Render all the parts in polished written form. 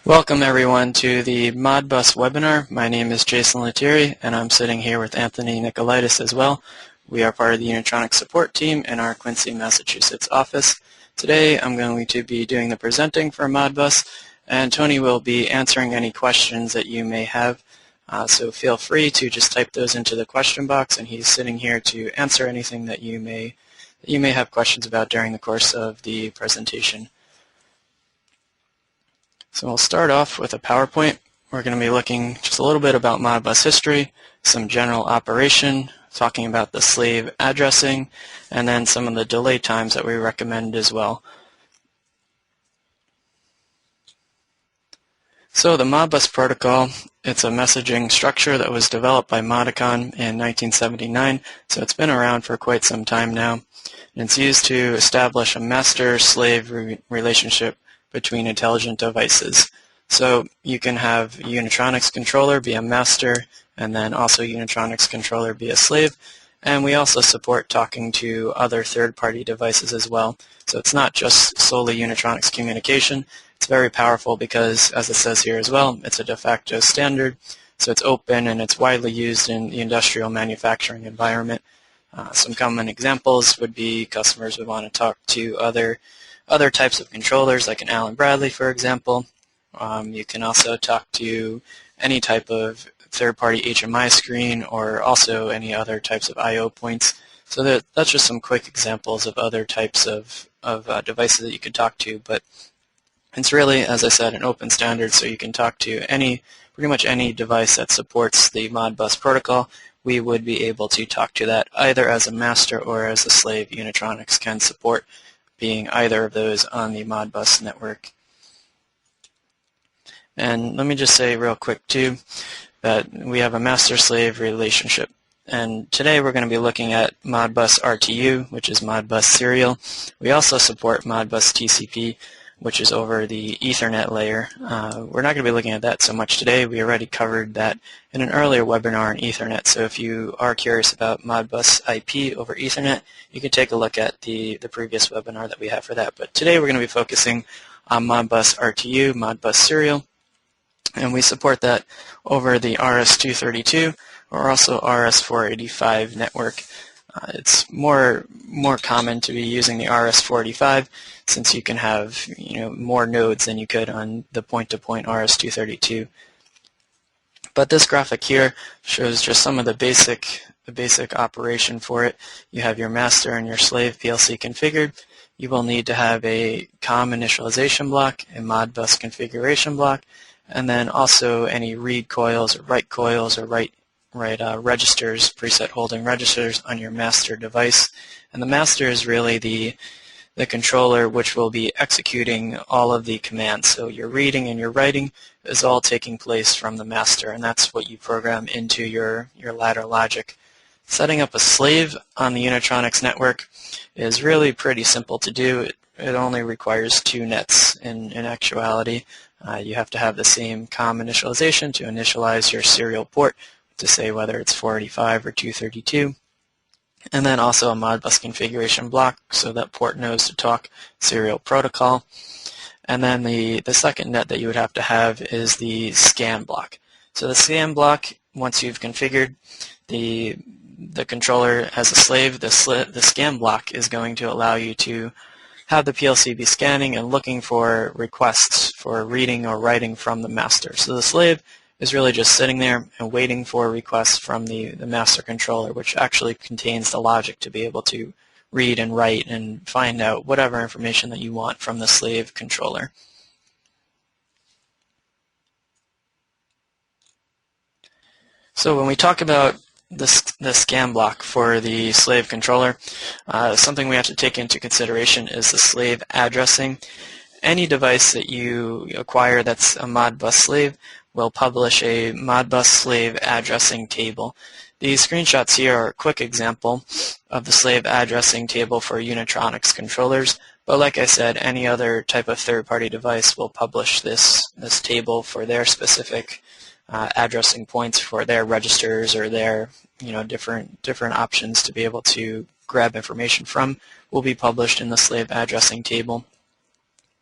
Welcome everyone to the Modbus webinar. My name is Jas Lettieri and I'm sitting here with Anthony Nicolaitis as well. We are part of the Unitronics support team in our Quincy, Massachusetts office. Today I'm going to be doing the presenting for Modbus, and Tony will be answering any questions that you may have. So feel free to just type those into the question box, and he's sitting here to answer anything that you may have questions about during the course of the presentation. So we'll start off with a PowerPoint. We're going to be looking just a little bit about Modbus history, some general operation, talking about the slave addressing, and then some of the delay times that we recommend as well. So the Modbus Protocol, it's a messaging structure that was developed by Modicon in 1979, so it's been around for quite some time now. And it's used to establish a master-slave relationship between intelligent devices. So you can have a Unitronics controller be a master, and then also Unitronics controller be a slave. And we also support talking to other third-party devices as well. So it's not just solely Unitronics communication. It's very powerful because, as it says here as well, it's a de facto standard. So it's open and it's widely used in the industrial manufacturing environment. Some common examples would be customers would want to talk to other types of controllers, like an Allen Bradley, for example. You can also talk to any type of third-party HMI screen, or also any other types of I/O points. So that's just some quick examples of other types of devices that you could talk to. But it's really, as I said, an open standard, so you can talk to pretty much any device that supports the Modbus protocol. We would be able to talk to that either as a master or as a slave. Unitronics can support being either of those on the Modbus network. And let me just say real quick too that we have a master-slave relationship. And today we're going to be looking at Modbus RTU, which is Modbus serial. We also support Modbus TCP, which is over the Ethernet layer. We're not going to be looking at that so much today. We already covered that in an earlier webinar on Ethernet. So if you are curious about Modbus IP over Ethernet, you can take a look at the previous webinar that we have for that. But today we're going to be focusing on Modbus RTU, Modbus serial, and we support that over the RS-232 or also RS-485 network. It's more common to be using the RS-485 since you can have more nodes than you could on the point-to-point RS-232. But this graphic here shows just some of the basic operation for it. You have your master and your slave PLC configured. You will need to have a COM initialization block, a Modbus configuration block, and then also any read coils or write coils or write registers, preset holding registers on your master device. And the master is really the controller which will be executing all of the commands. So your reading and your writing is all taking place from the master, and that's what you program into your ladder logic. Setting up a slave on the Unitronics network is really pretty simple to do. It only requires 2 nets in actuality. You have to have the same COM initialization to initialize your serial port, to say whether it's 485 or 232, and then also a Modbus configuration block so that port knows to talk serial protocol. And then the second net that you would have to have is the scan block. So the scan block, once you've configured the controller as a slave, the scan block is going to allow you to have the PLC be scanning and looking for requests for reading or writing from the master. So the slave is really just sitting there and waiting for requests from the master controller, which actually contains the logic to be able to read and write and find out whatever information that you want from the slave controller. So when we talk about the scan block for the slave controller, something we have to take into consideration is the slave addressing. Any device that you acquire that's a Modbus slave will publish a Modbus slave addressing table. These screenshots here are a quick example of the slave addressing table for Unitronics controllers, but like I said, any other type of third-party device will publish this table for their specific addressing points for their registers or their different options to be able to grab information from will be published in the slave addressing table.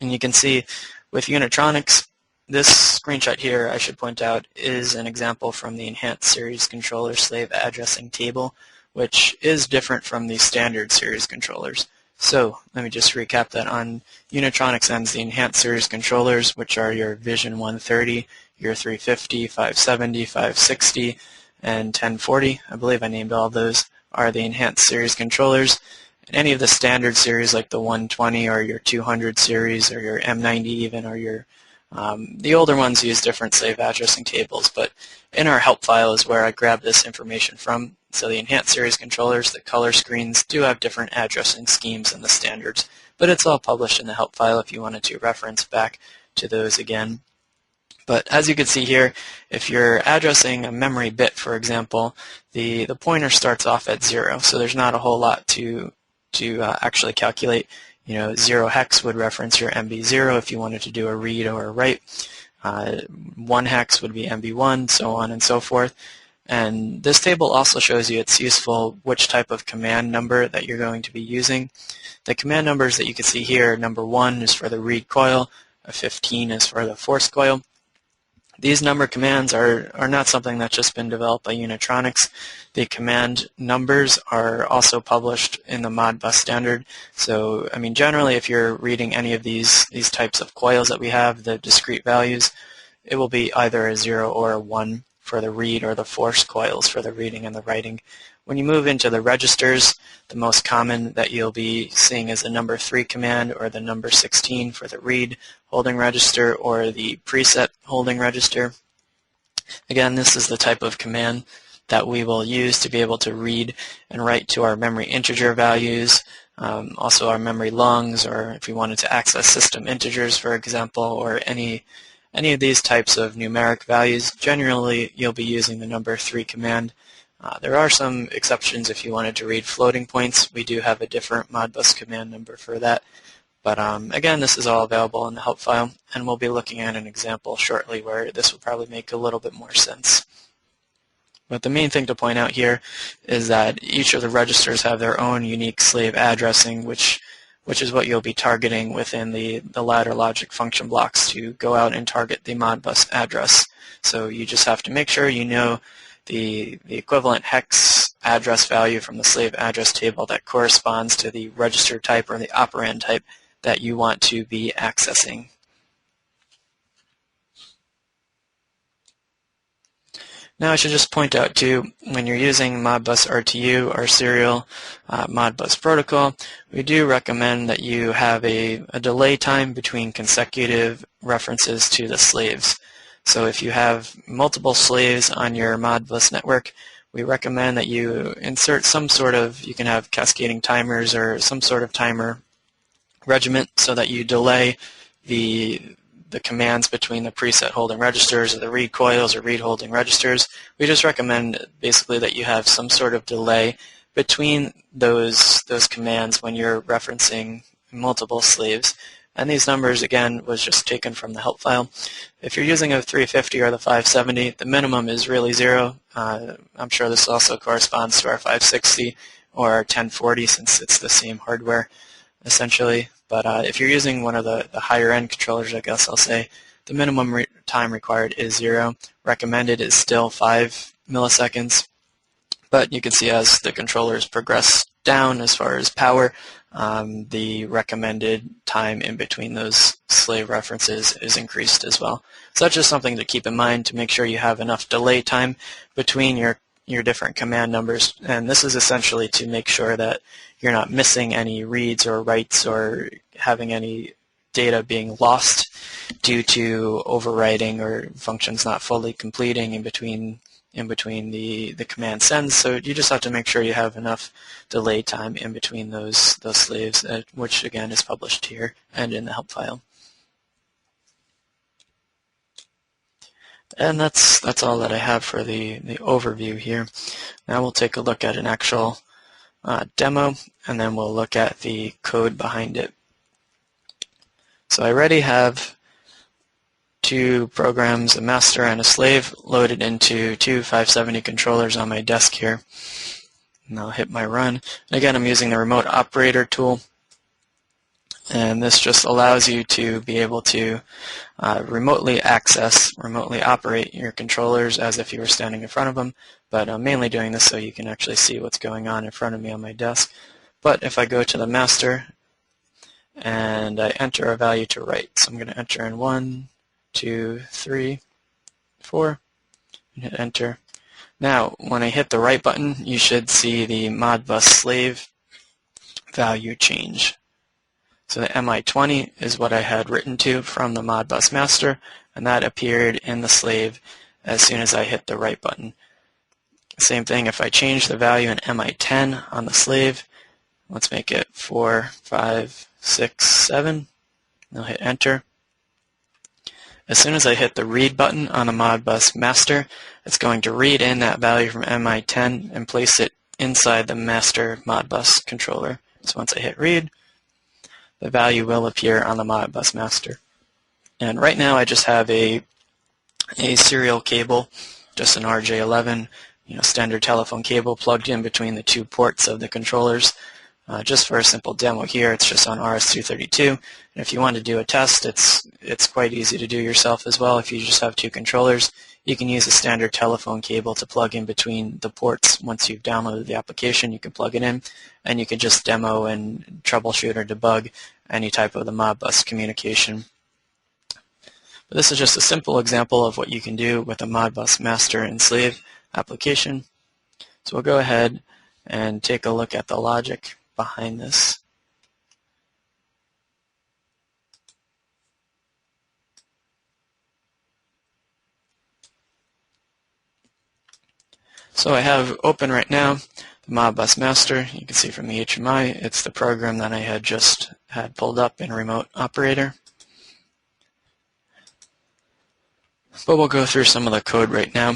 And you can see with Unitronics, This screenshot here, I should point out, is an example from the Enhanced Series Controller Slave Addressing Table, which is different from the standard series controllers. So let me just recap that. On Unitronics ends, the Enhanced Series Controllers, which are your Vision 130, your 350, 570, 560, and 1040, I believe I named all of those, are the Enhanced Series Controllers. And any of the standard series like the 120 or your 200 series or your M90 even, or your the older ones use different slave addressing tables, but in our help file is where I grabbed this information from. So the Enhanced Series Controllers, the color screens, do have different addressing schemes than the standards, but it's all published in the help file if you wanted to reference back to those again. But as you can see here, if you're addressing a memory bit, for example, the pointer starts off at 0, so there's not a whole lot to actually calculate. 0 hex would reference your MB0 if you wanted to do a read or a write. 1 hex would be MB1, so on and so forth. And this table also shows you it's useful which type of command number that you're going to be using. The command numbers that you can see here, number 1 is for the read coil, 15 is for the force coil. These number commands are not something that's just been developed by Unitronics. The command numbers are also published in the Modbus standard. So, I mean, generally, if you're reading any of these types of coils that we have, the discrete values, it will be either a 0 or a 1 for the read, or the force coils for the reading and the writing. When you move into the registers, the most common that you'll be seeing is the number 3 command, or the number 16 for the read holding register, or the preset holding register. Again, this is the type of command that we will use to be able to read and write to our memory integer values, also our memory longs, or if we wanted to access system integers, for example, or any of these types of numeric values. Generally, you'll be using the number 3 command. There are some exceptions if you wanted to read floating points. We do have a different Modbus command number for that. But again, this is all available in the help file, and we'll be looking at an example shortly where this will probably make a little bit more sense. But the main thing to point out here is that each of the registers have their own unique slave addressing, which is what you'll be targeting within the ladder logic function blocks to go out and target the Modbus address. So you just have to make sure you know the equivalent hex address value from the slave address table that corresponds to the register type or the operand type that you want to be accessing. Now I should just point out too, when you're using Modbus RTU, our serial Modbus Protocol, we do recommend that you have a delay time between consecutive references to the slaves. So if you have multiple slaves on your Modbus network, we recommend that you insert some sort of, you can have cascading timers or some sort of timer regiment so that you delay the commands between the preset holding registers or the read coils or read holding registers. We just recommend basically that you have some sort of delay between those commands when you're referencing multiple slaves. And these numbers, again, was just taken from the help file. If you're using a 350 or the 570, the minimum is really 0. I'm sure this also corresponds to our 560 or our 1040 since it's the same hardware, essentially. But if you're using one of the higher-end controllers, I guess I'll say, the minimum time required is 0. Recommended is still 5 milliseconds. But you can see as the controllers progress down as far as power, the recommended time in between those slave references is increased as well. So that's just something to keep in mind to make sure you have enough delay time between your different command numbers. And this is essentially to make sure that you're not missing any reads or writes or having any data being lost due to overwriting or functions not fully completing in between the command sends. So you just have to make sure you have enough delay time in between those slaves, which again is published here and in the help file. And that's all that I have for the overview here. Now we'll take a look at an actual demo, and then we'll look at the code behind it. So I already have 2 programs, a master and a slave, loaded into 2 570 controllers on my desk here. And I'll hit my run. And again, I'm using the remote operator tool. And this just allows you to be able to remotely operate your controllers as if you were standing in front of them. But I'm mainly doing this so you can actually see what's going on in front of me on my desk. But if I go to the master and I enter a value to write, so I'm going to enter in 1, 2, 3, 4, and hit enter. Now, when I hit the write button, you should see the Modbus slave value change. So the MI20 is what I had written to from the Modbus master, and that appeared in the slave as soon as I hit the write button. Same thing if I change the value in MI10 on the slave. Let's make it 4, 5, 6, 7. I'll hit enter. As soon as I hit the read button on the Modbus master, it's going to read in that value from MI10 and place it inside the master Modbus controller. So once I hit read, the value will appear on the Modbus master. And right now I just have a serial cable, just an RJ11, standard telephone cable plugged in between the 2 ports of the controllers. Just for a simple demo here, it's just on RS-232. And if you want to do a test, it's quite easy to do yourself as well. If you just have 2 controllers, you can use a standard telephone cable to plug in between the ports. Once you've downloaded the application, you can plug it in, and you can just demo and troubleshoot or debug any type of the Modbus communication. But this is just a simple example of what you can do with a Modbus master and slave application. So we'll go ahead and take a look at the logic behind this. So I have open right now the Modbus master. You can see from the HMI, it's the program that I had just had pulled up in Remote Operator. But we'll go through some of the code right now.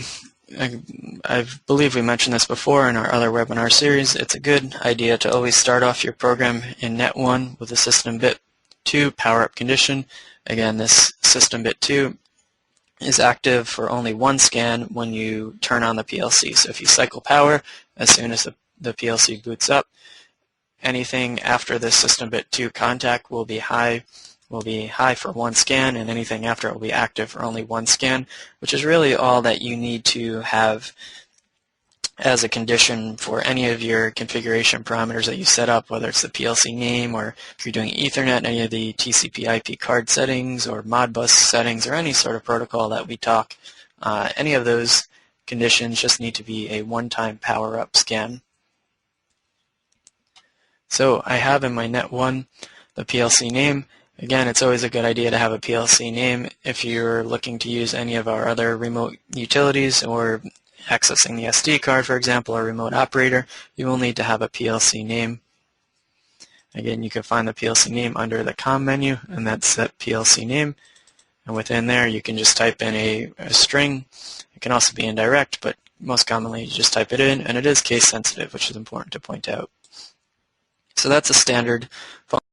I believe we mentioned this before in our other webinar series. It's a good idea to always start off your program in net 1 with a system bit 2 power-up condition. Again, this system bit 2 is active for only 1 scan when you turn on the PLC. So if you cycle power, as soon as the PLC boots up, anything after this system bit 2 contact will be high for 1 scan, and anything after it will be active for only 1 scan, which is really all that you need to have as a condition for any of your configuration parameters that you set up, whether it's the PLC name or if you're doing Ethernet, any of the TCP/IP card settings or Modbus settings or any sort of protocol that we talk. Any of those conditions just need to be a one-time power-up scan. So I have in my net 1 the PLC name. Again, it's always a good idea to have a PLC name if you're looking to use any of our other remote utilities or accessing the SD card, for example, or remote operator. You will need to have a PLC name. Again, you can find the PLC name under the COM menu, and that's set PLC name. And within there, you can just type in a string. It can also be indirect, but most commonly you just type it in, and it is case sensitive, which is important to point out. So that's a standard function.